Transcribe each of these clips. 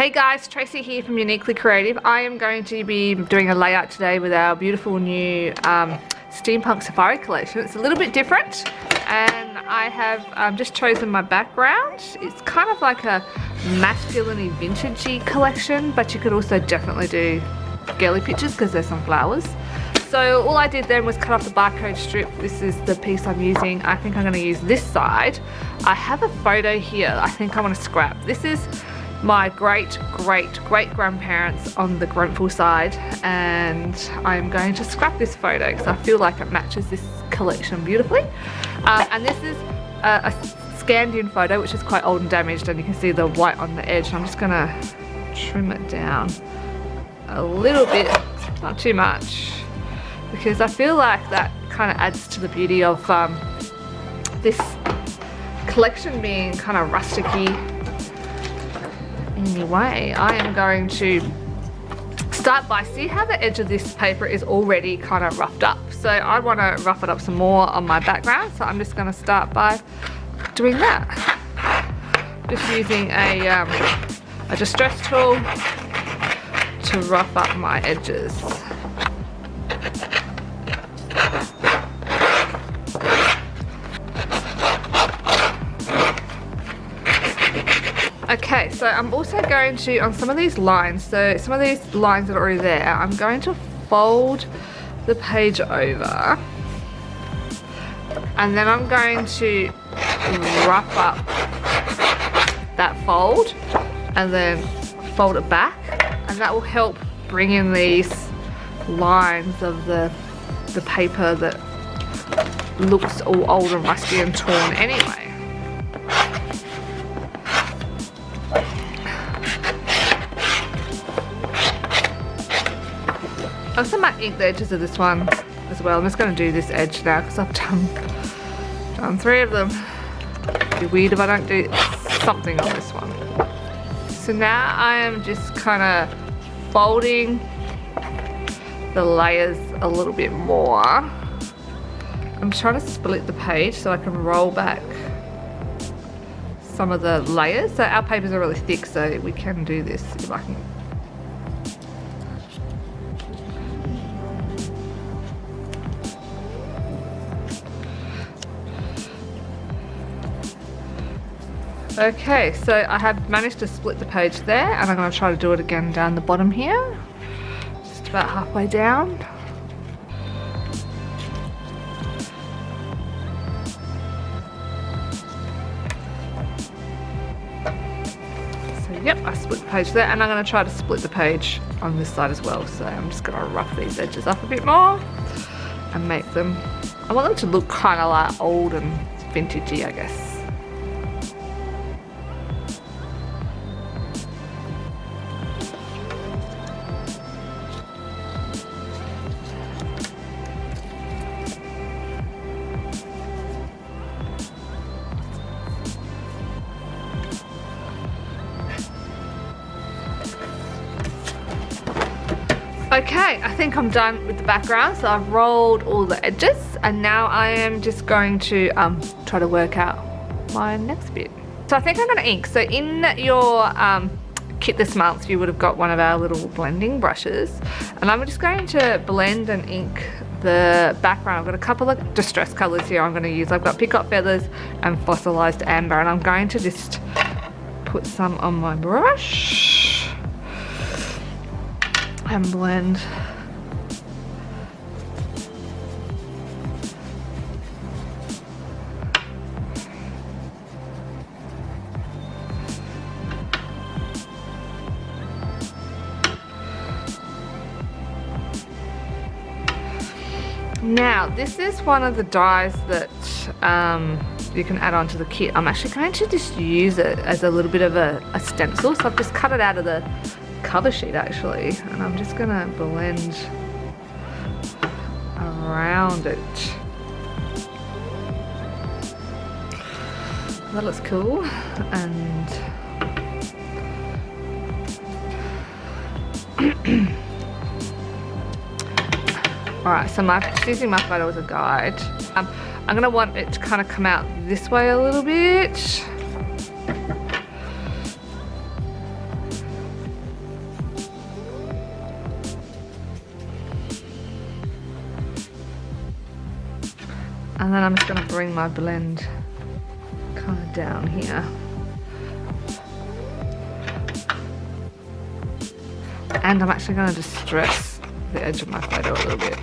Hey guys, Tracy here from Uniquely Creative. I am going to be doing a layout today with our beautiful new Steampunk Safari Collection. It's a little bit different, and I have just chosen my background. It's kind of like a masculine-y, vintagey collection, but you could also definitely do girly pictures because there's some flowers. So all I did then was cut off the barcode strip. This is the piece I'm using. I think I'm going to use this side. I have a photo here I think I want to scrap. This is my great-great-great-grandparents on the Grenfell side, and I'm going to scrap this photo because I feel like it matches this collection beautifully. And this is a scanned-in photo which is quite old and damaged, and you can see the white on the edge. I'm just going to trim it down a little bit, not too much, because I feel like that kind of adds to the beauty of this collection being kind of rusticy. Anyway, I am going to start by, see how the edge of this paper is already kind of roughed up. So I want to rough it up some more on my background, so I'm just going to start by doing that. Just using a distress tool to rough up my edges. Okay, so I'm also going to, on some of these lines, so some of these lines that are already there, I'm going to fold the page over, and then I'm going to rough up that fold and then fold it back, and that will help bring in these lines of the paper that looks all old and rusty and torn anyway. I also might ink the edges of this one as well. I'm just going to do this edge now because I've done 3 of them. It'd be weird if I don't do something on this one. So now I am just kind of folding the layers a little bit more. I'm trying to split the page so I can roll back some of the layers. So our papers are really thick, so we can do this if I can. Okay, so I have managed to split the page there, and I'm going to try to do it again down the bottom here. Just about halfway down. So yep, I split the page there, and I'm going to try to split the page on this side as well. So I'm just going to rough these edges up a bit more and make them, I want them to look kind of like old and vintagey, I guess. Okay, I think I'm done with the background, so I've rolled all the edges, and now I am just going to try to work out my next bit. So I think I'm going to ink. So in your kit this month, you would have got one of our little blending brushes, and I'm just going to blend and ink the background. I've got a couple of distress colors here I'm going to use. I've got peacock feathers and fossilized amber, and I'm going to just put some on my brush and blend. Now this is one of the dies that you can add onto the kit. I'm actually going to just use it as a little bit of a stencil, so I've just cut it out of the cover sheet actually, and I'm just gonna blend around it. That looks cool. And alright, so just using my photo as a guide. I'm gonna want it to kind of come out this way a little bit. And then I'm just going to bring my blend kind of down here. And I'm actually going to distress the edge of my photo a little bit.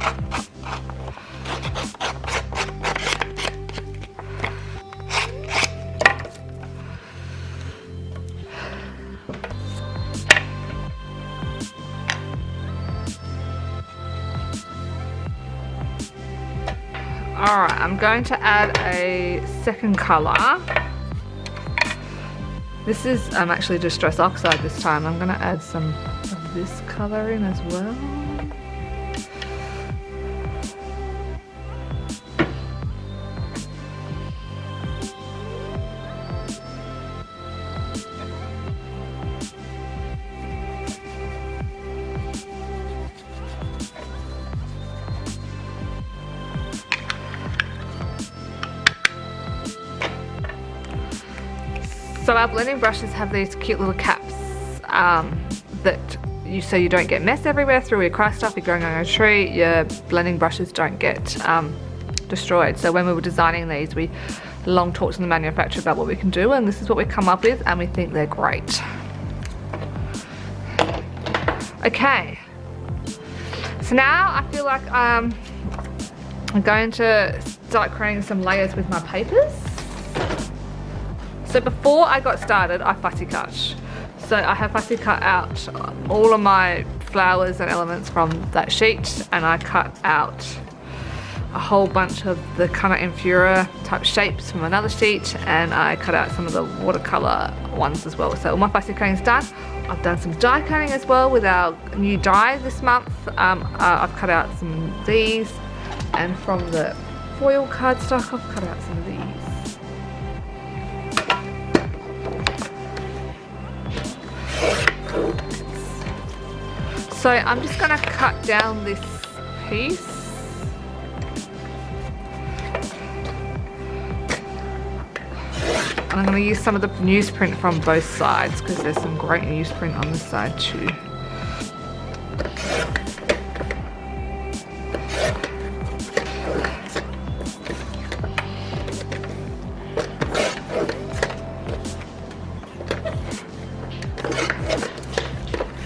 Alright, I'm going to add a second colour. This is actually Distress Oxide this time. I'm going to add some of this colour in as well. So our blending brushes have these cute little caps so you don't get mess everywhere through your craft stuff. You're going on a tree, your blending brushes don't get destroyed. So when we were designing these, we long talked to the manufacturer about what we can do, and this is what we come up with, and we think they're great. Okay, so now I feel like I'm going to start creating some layers with my papers. So before I got started, I fussy cut. So I have fussy cut out all of my flowers and elements from that sheet, and I cut out a whole bunch of the kind of Infura type shapes from another sheet, and I cut out some of the watercolor ones as well. So all my fussy cutting is done. I've done some die cutting as well with our new die this month. I've cut out some of these, and from the foil cardstock I've cut out some of these. So I'm just going to cut down this piece. And I'm going to use some of the newsprint from both sides because there's some great newsprint on this side too.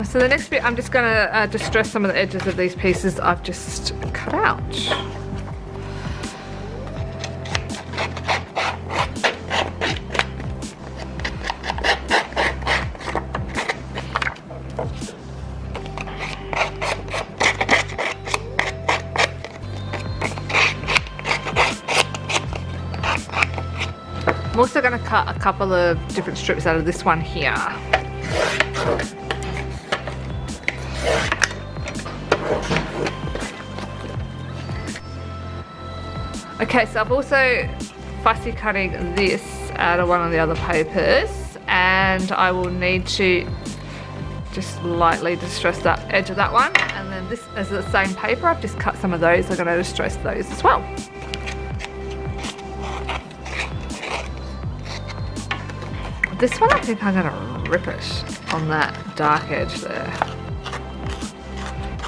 So the next bit, I'm just going to distress some of the edges of these pieces I've just cut out. I'm also going to cut a couple of different strips out of this one here. Okay, so I've also fussy cutting this out of one of the other papers, and I will need to just lightly distress that edge of that one, and then this is the same paper. I've just cut some of those. I'm going to distress those as well. This one I think I'm going to rip it on that dark edge there,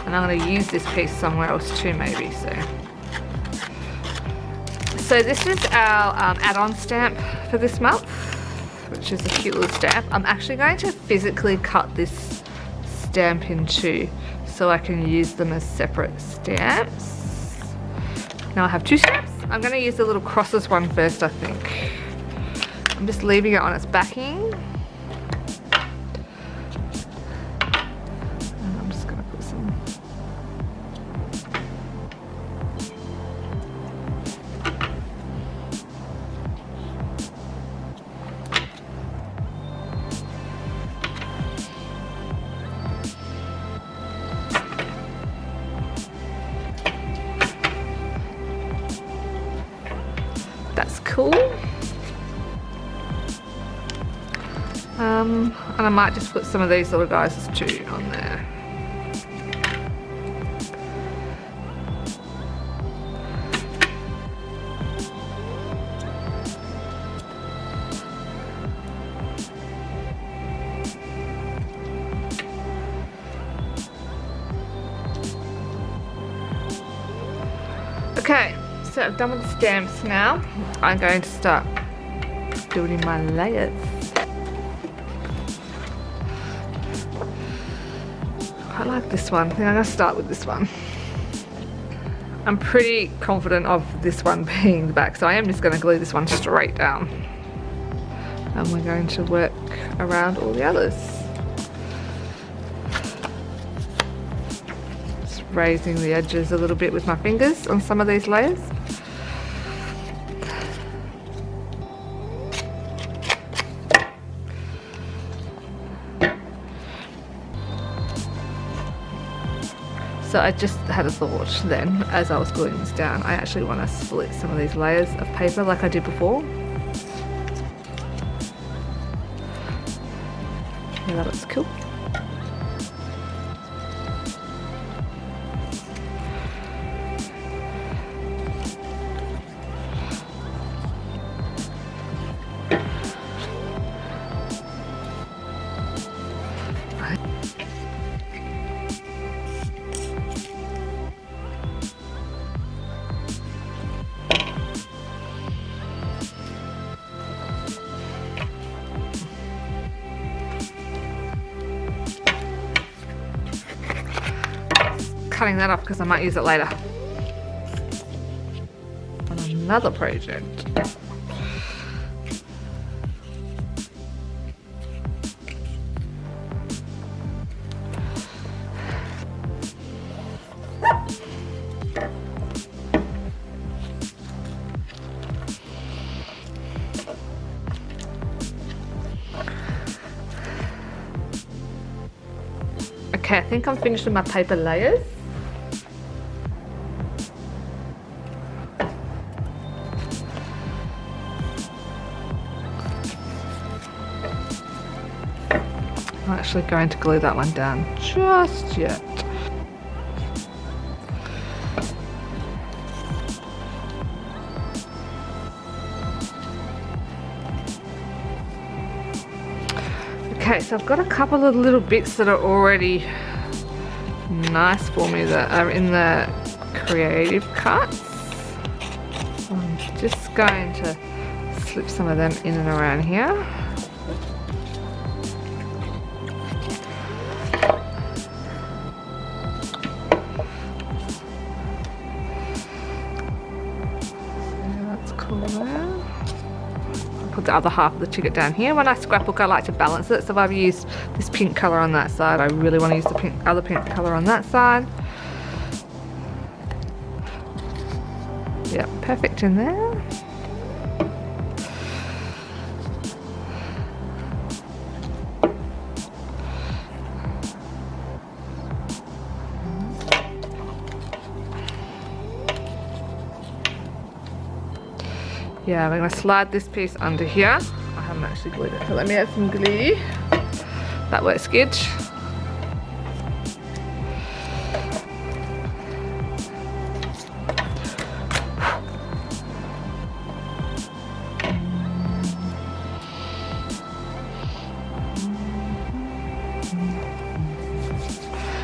and I'm going to use this piece somewhere else too maybe. So this is our add-on stamp for this month, which is a cute little stamp. I'm actually going to physically cut this stamp in two so I can use them as separate stamps. Now I have two stamps. I'm going to use the little crosses one first, I think. I'm just leaving it on its backing. And I'm just going to put some... That's cool. And I might just put some of these little guys too on there. Okay, So I've done with the stamps now. I'm going to start doing my layers. I like this one. I think I'm going to start with this one. I'm pretty confident of this one being the back, so I am just going to glue this one straight down. And we're going to work around all the others. Just raising the edges a little bit with my fingers on some of these layers. So I just had a thought then, as I was gluing this down, I actually want to split some of these layers of paper like I did before. Yeah, that looks cool. Cutting that off because I might use it later on another project. Okay, I think I'm finished with my paper layers. I'm actually going to glue that one down just yet. Okay, so I've got a couple of little bits that are already nice for me that are in the creative cuts. I'm just going to slip some of them in and around here. Put the other half of the ticket down here. When I scrapbook, I like to balance it. So if I've used this pink colour on that side, I really want to use the other pink colour on that side. Yep, perfect in there. Yeah, we're going to slide this piece under here. I haven't actually glued it, so let me add some glue. That works good.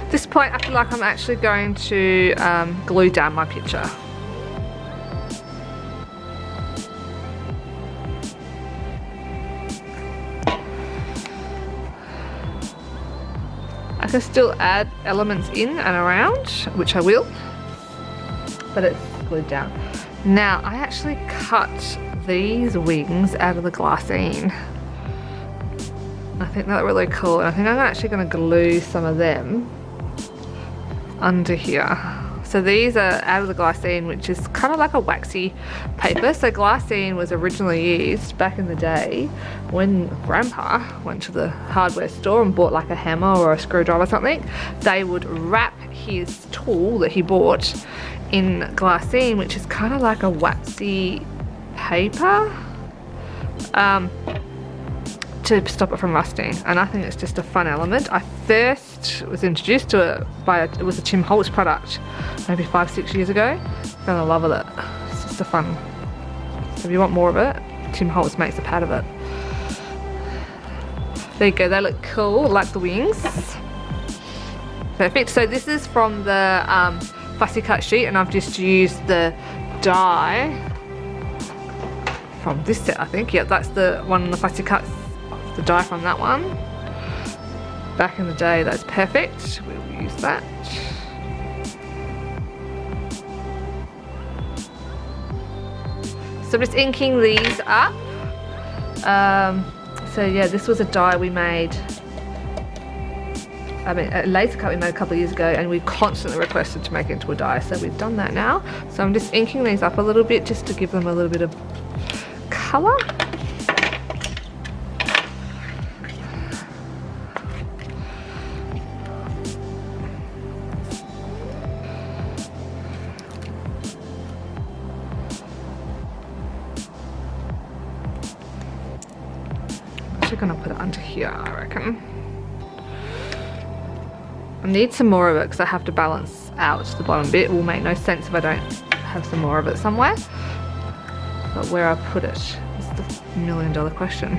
At this point, I feel like I'm actually going to glue down my picture. I can still add elements in and around, which I will, but it's glued down. Now, I actually cut these wings out of the glassine. I think that's really cool, and I think I'm actually going to glue some of them under here. So these are out of the glassine, which is kind of like a waxy paper. So glassine was originally used back in the day when Grandpa went to the hardware store and bought like a hammer or a screwdriver or something. They would wrap his tool that he bought in glassine, which is kind of like a waxy paper, to stop it from rusting. And I think it's just a fun element. I first was introduced to it by it was a Tim Holtz product maybe 5-6 years ago. Fell in love with it. It's just a fun. So if you want more of it, Tim Holtz makes a pad of it. There you go, they look cool, like the wings. Perfect. So this is from the fussy cut sheet, and I've just used the die from this set, I think. Yeah, that's the one on the plastic cuts, the die from that one. Back in the day, that's perfect. We will use that. So I'm just inking these up. So yeah, this was a die we made, I mean a laser cut we made a couple of years ago, and we constantly requested to make it into a die, so we've done that now. So I'm just inking these up a little bit just to give them a little bit of colour. I'm gonna put it under here, I reckon. I need some more of it because I have to balance out the bottom bit. It will make no sense if I don't have some more of it somewhere. But where I put it is the million-dollar question.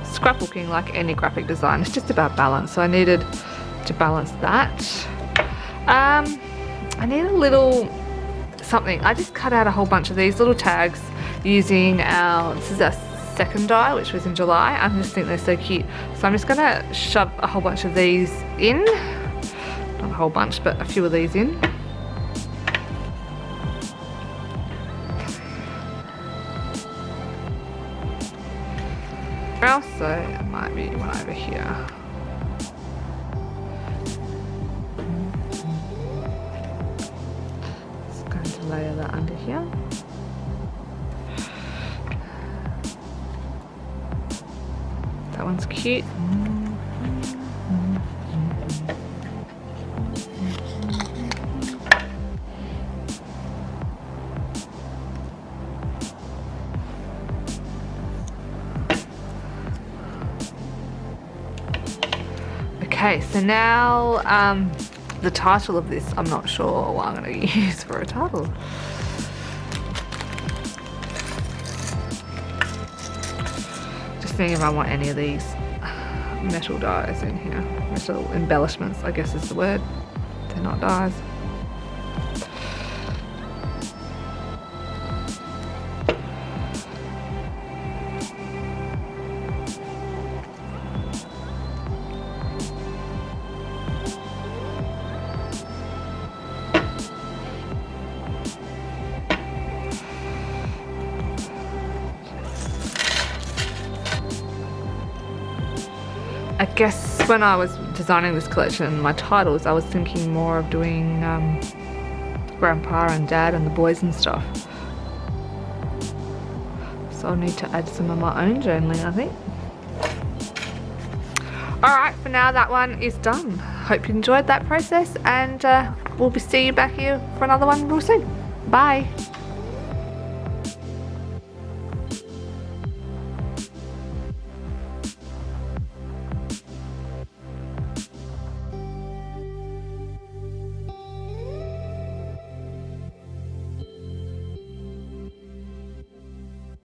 Scrapbooking, like any graphic design, it's just about balance. So I needed to balance that. I need a little something. I just cut out a whole bunch of these little tags using this is our second die, which was in July. I just think they're so cute. So I'm just gonna shove a whole bunch of these in. Not a whole bunch, but a few of these in. Also, it might be one over here. Layer that under here. That one's cute. Okay, so now the title of this, I'm not sure what I'm going to use for a title. Just seeing if I want any of these metal dies in here. Metal embellishments, I guess is the word. They're not dies. I guess when I was designing this collection, my titles, I was thinking more of doing Grandpa and Dad and the boys and stuff. So I'll need to add some of my own journaling, I think. Alright, for now that one is done. Hope you enjoyed that process, and we'll see you back here for another one real soon. Bye!